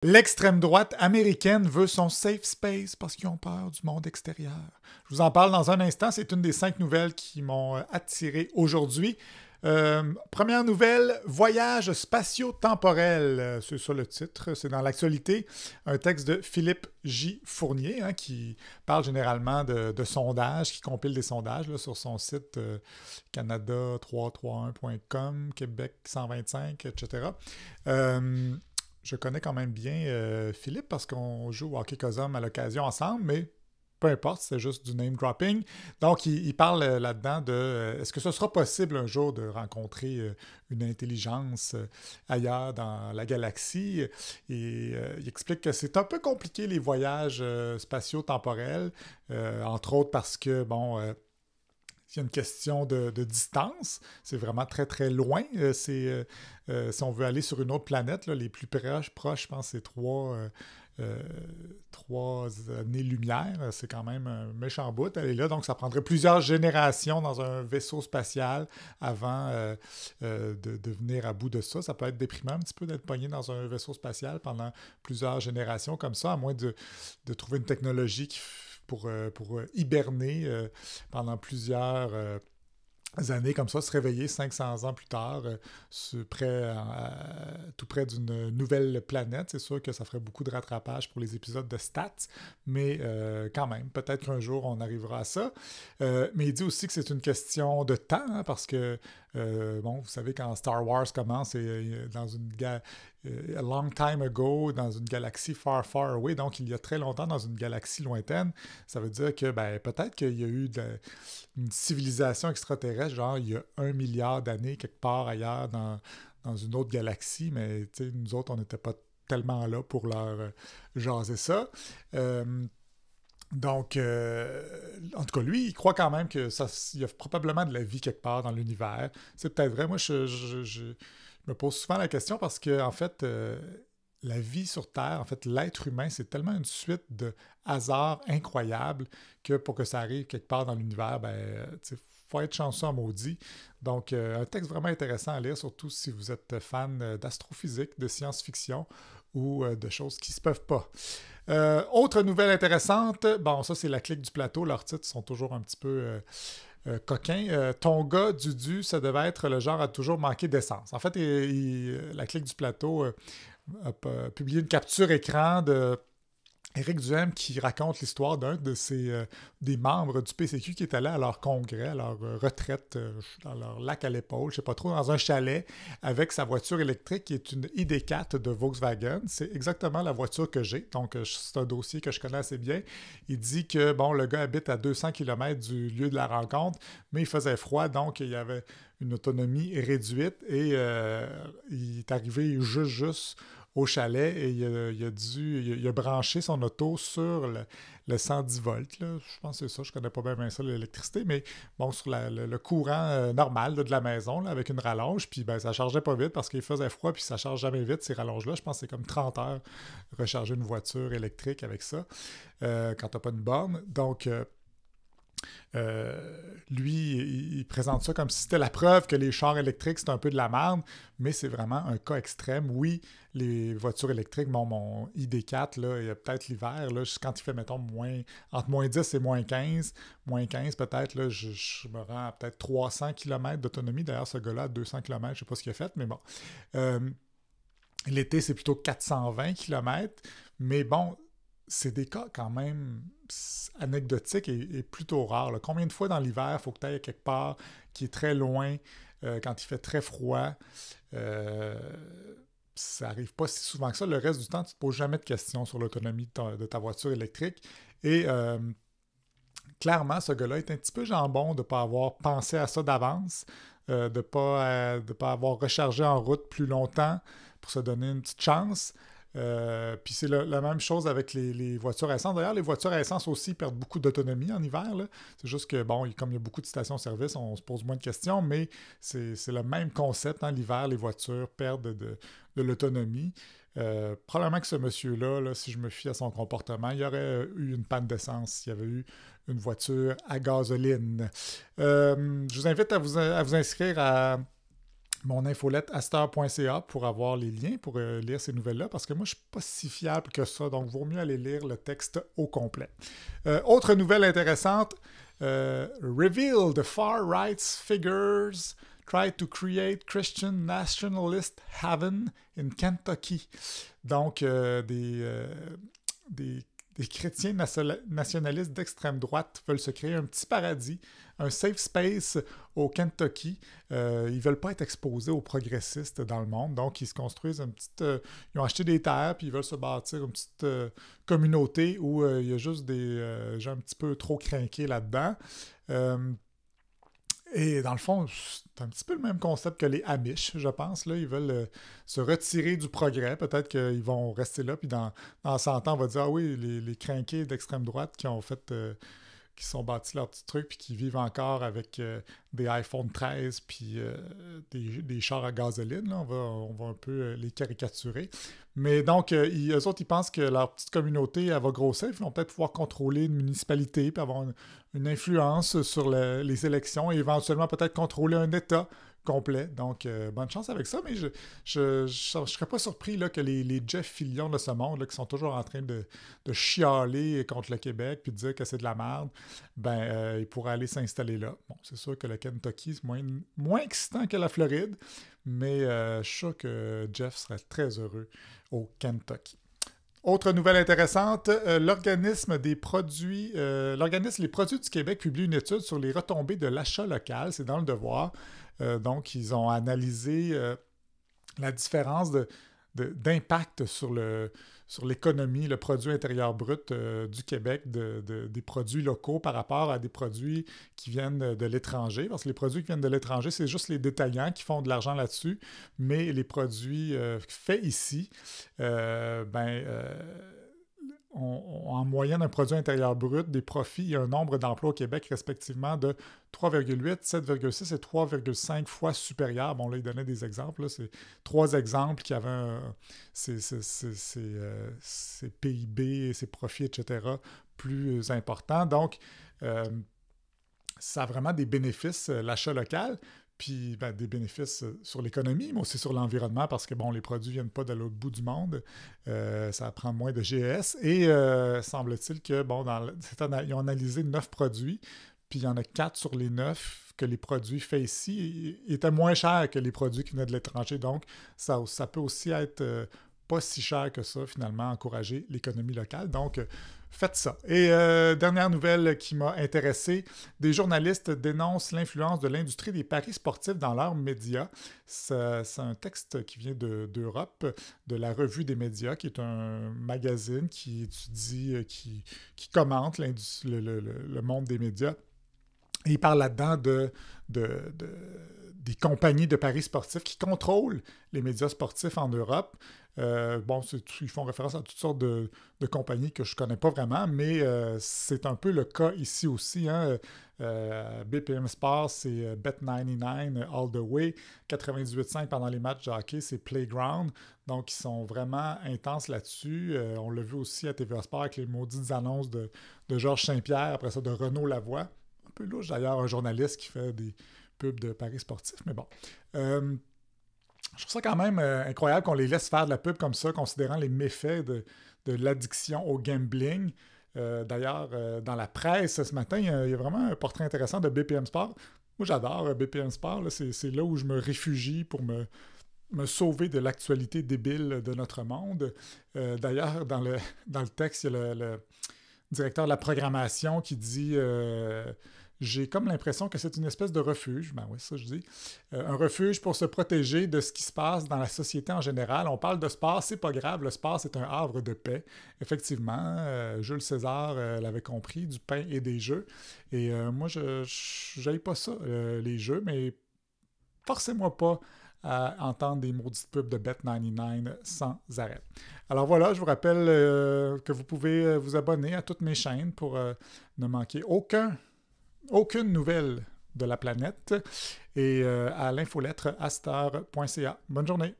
L'extrême droite américaine veut son safe space parce qu'ils ont peur du monde extérieur. Je vous en parle dans un instant. C'est une des 5 nouvelles qui m'ont attiré aujourd'hui. Première nouvelle, voyage spatio-temporel. C'est ça le titre, c'est dans l'actualité. Un texte de Philippe J. Fournier qui parle généralement de sondages, qui compile des sondages là, sur son site canada331.com, Québec 125, etc. Je connais quand même bien Philippe parce qu'on joue au hockey cosum à l'occasion ensemble, mais peu importe, c'est juste du name dropping. Donc, il parle là-dedans de est-ce que ce sera possible un jour de rencontrer une intelligence ailleurs dans la galaxie? Et il explique que c'est un peu compliqué les voyages spatio-temporels, entre autres parce que, bon, il y a une question de distance. C'est vraiment très, très loin. Si on veut aller sur une autre planète, là, les plus proches, je pense, c'est 3 années-lumière. C'est quand même un méchant bout d'aller là. Donc, ça prendrait plusieurs générations dans un vaisseau spatial avant de venir à bout de ça. Ça peut être déprimant un petit peu d'être pogné dans un vaisseau spatial pendant plusieurs générations comme ça, à moins de trouver une technologie pour hiberner pendant plusieurs années comme ça, se réveiller 500 ans plus tard, tout près d'une nouvelle planète. C'est sûr que ça ferait beaucoup de rattrapage pour les épisodes de Stats, mais quand même, peut-être qu'un jour on arrivera à ça. Mais il dit aussi que c'est une question de temps, parce que, bon, vous savez, quand Star Wars commence, c'est dans une a long time ago, dans une galaxie far, far away, donc il y a très longtemps dans une galaxie lointaine. Ça veut dire que peut-être qu'il y a eu une civilisation extraterrestre, genre il y a 1 milliard d'années quelque part ailleurs dans une autre galaxie, mais nous autres, on n'était pas tellement là pour leur jaser ça. Donc, en tout cas, lui, il croit quand même qu'il y a probablement de la vie quelque part dans l'univers. C'est peut-être vrai. Moi, je me pose souvent la question parce que, en fait, la vie sur Terre, en fait, l'être humain, c'est tellement une suite de hasards incroyables que pour que ça arrive quelque part dans l'univers, il faut être chanceux en maudit. Donc, un texte vraiment intéressant à lire, surtout si vous êtes fan d'astrophysique, de science-fiction ou de choses qui se peuvent pas. Autre nouvelle intéressante, bon, ça c'est la clique du plateau, leurs titres sont toujours un petit peu coquins. Ton gars, Dudu, ça devait être le genre à toujours manquer d'essence. En fait, la clique du plateau a publié une capture écran de Éric Duhem qui raconte l'histoire d'un de des membres du PCQ qui est allé à leur congrès, à leur retraite dans leur lac à l'épaule, je sais pas trop, dans un chalet avec sa voiture électrique qui est une ID4 de Volkswagen. C'est exactement la voiture que j'ai, donc c'est un dossier que je connais assez bien. Il dit que, bon, le gars habite à 200 km du lieu de la rencontre, mais il faisait froid, donc il y avait une autonomie réduite et il est arrivé juste au chalet et il a branché son auto sur le 110 volts. Là. Je pense que c'est ça, je connais pas bien ça, l'électricité, mais bon, sur le courant normal là, de la maison, là, avec une rallonge, puis ça chargeait pas vite parce qu'il faisait froid, puis ça charge jamais vite, ces rallonges-là. Je pense que c'est comme 30 heures recharger une voiture électrique avec ça, quand t'as pas une borne. Donc, lui, il présente ça comme si c'était la preuve que les chars électriques, c'est un peu de la merde, mais c'est vraiment un cas extrême. Oui, les voitures électriques, mon ID4, là, il y a peut-être l'hiver, là, quand il fait, mettons, entre moins 10 et moins 15 peut-être, là, je me rends à peut-être 300 km d'autonomie. D'ailleurs, ce gars-là, à 200 km, je ne sais pas ce qu'il a fait, mais bon. L'été, c'est plutôt 420 km, mais bon, c'est des cas quand même anecdotiques et plutôt rares. Là. Combien de fois dans l'hiver, il faut que tu ailles quelque part qui est très loin, quand il fait très froid? Ça n'arrive pas si souvent que ça. Le reste du temps, tu ne te poses jamais de questions sur l'autonomie de ta voiture électrique. Et clairement, ce gars-là est un petit peu jambon de ne pas avoir pensé à ça d'avance, de ne pas avoir rechargé en route plus longtemps pour se donner une petite chance. Puis c'est la même chose avec les voitures à essence. D'ailleurs, les voitures à essence aussi perdent beaucoup d'autonomie en hiver. Là. C'est juste que, bon, comme il y a beaucoup de stations-service, on se pose moins de questions, mais c'est le même concept. Hein. L'hiver, les voitures perdent de l'autonomie. Probablement que ce monsieur-là, là, si je me fie à son comportement, il y aurait eu une panne d'essence s'il y avait eu une voiture à gasoline. Je vous invite à vous inscrire à mon infolette astor.ca pour avoir les liens pour lire ces nouvelles-là, parce que moi, je ne suis pas si fiable que ça, donc il vaut mieux aller lire le texte au complet. Autre nouvelle intéressante, Reveal the far-right figures tried to create Christian nationalist haven in Kentucky. Donc, des chrétiens nationalistes d'extrême droite veulent se créer un petit paradis, un safe space au Kentucky. Ils ne veulent pas être exposés aux progressistes dans le monde, donc ils se construisent une petite... ils ont acheté des terres, puis ils veulent se bâtir une petite communauté où il y a juste des gens un petit peu trop crinqués là-dedans. Et dans le fond, c'est un petit peu le même concept que les Amish, je pense. Là. Ils veulent se retirer du progrès. Peut-être qu'ils vont rester là, puis dans 100 ans, on va dire, ah oui, les crinqués d'extrême droite qui ont fait... qui se sont bâtis leur petit truc, puis qui vivent encore avec des iPhone 13, puis des chars à gasoline. Là. On va un peu les caricaturer. Mais donc, eux autres, ils pensent que leur petite communauté, elle va grossir. Ils vont peut-être pouvoir contrôler une municipalité, puis avoir une influence sur les élections, et éventuellement peut-être contrôler un État complet. Donc, bonne chance avec ça, mais je serais pas surpris là, que les Jeff Fillion de ce monde, là, qui sont toujours en train de chialer contre le Québec puis de dire que c'est de la merde, ils pourraient aller s'installer là. Bon, c'est sûr que le Kentucky, c'est moins excitant que la Floride, mais je suis sûr que Jeff serait très heureux au Kentucky. Autre nouvelle intéressante, l'organisme Les Produits du Québec publie une étude sur les retombées de l'achat local, c'est dans le Devoir. Donc, ils ont analysé la différence d'impact sur l'économie, le produit intérieur brut du Québec, des produits locaux par rapport à des produits qui viennent de l'étranger. Parce que les produits qui viennent de l'étranger, c'est juste les détaillants qui font de l'argent là-dessus, mais les produits faits ici, en moyenne un produit intérieur brut, des profits et un nombre d'emplois au Québec respectivement de 3,8, 7,6 et 3,5 fois supérieur. Bon, là, il donnait des exemples. Là. C'est 3 exemples qui avaient ces PIB, ces profits, etc., plus importants. Donc, ça a vraiment des bénéfices, l'achat local. Puis des bénéfices sur l'économie, mais aussi sur l'environnement, parce que les produits ne viennent pas de l'autre bout du monde. Ça prend moins de GES. Et semble-t-il que, ils ont analysé 9 produits, puis il y en a 4 sur les 9 que les produits faits ici étaient moins chers que les produits qui venaient de l'étranger. Donc, ça peut aussi être pas si cher que ça, finalement, encourager l'économie locale. Donc, faites ça. Et dernière nouvelle qui m'a intéressé, des journalistes dénoncent l'influence de l'industrie des paris sportifs dans leurs médias. C'est un texte qui vient d'Europe, de la Revue des médias, qui est un magazine qui étudie, qui commente le monde des médias. Et il parle là-dedans des compagnies de paris sportifs qui contrôlent les médias sportifs en Europe. Ils font référence à toutes sortes de compagnies que je ne connais pas vraiment, mais c'est un peu le cas ici aussi. Hein. BPM Sport, c'est Bet99 All the Way. 98.5 pendant les matchs de hockey, c'est Playground. Donc, ils sont vraiment intenses là-dessus. On l'a vu aussi à TVA Sport avec les maudites annonces de Georges Saint-Pierre, après ça de Renaud Lavoie. Un peu louche d'ailleurs, un journaliste qui fait des pubs de paris sportifs, mais bon. Je trouve ça quand même incroyable qu'on les laisse faire de la pub comme ça, considérant les méfaits de l'addiction au gambling. D'ailleurs, dans la presse ce matin, il y a vraiment un portrait intéressant de BPM Sport. Moi, j'adore BPM Sport. Là, c'est là où je me réfugie pour me sauver de l'actualité débile de notre monde. D'ailleurs, dans le texte, il y a le directeur de la programmation qui dit j'ai comme l'impression que c'est une espèce de refuge, oui, ça je dis, un refuge pour se protéger de ce qui se passe dans la société en général. On parle de sport, c'est pas grave, le sport c'est un havre de paix. Effectivement, Jules César l'avait compris, du pain et des jeux. Et moi, je n'aille pas ça, les jeux, mais forcez-moi pas à entendre des maudites pubs de Bet99 sans arrêt. Alors voilà, je vous rappelle que vous pouvez vous abonner à toutes mes chaînes pour ne manquer aucune nouvelle de la planète et à l'infolettre astar.ca. Bonne journée!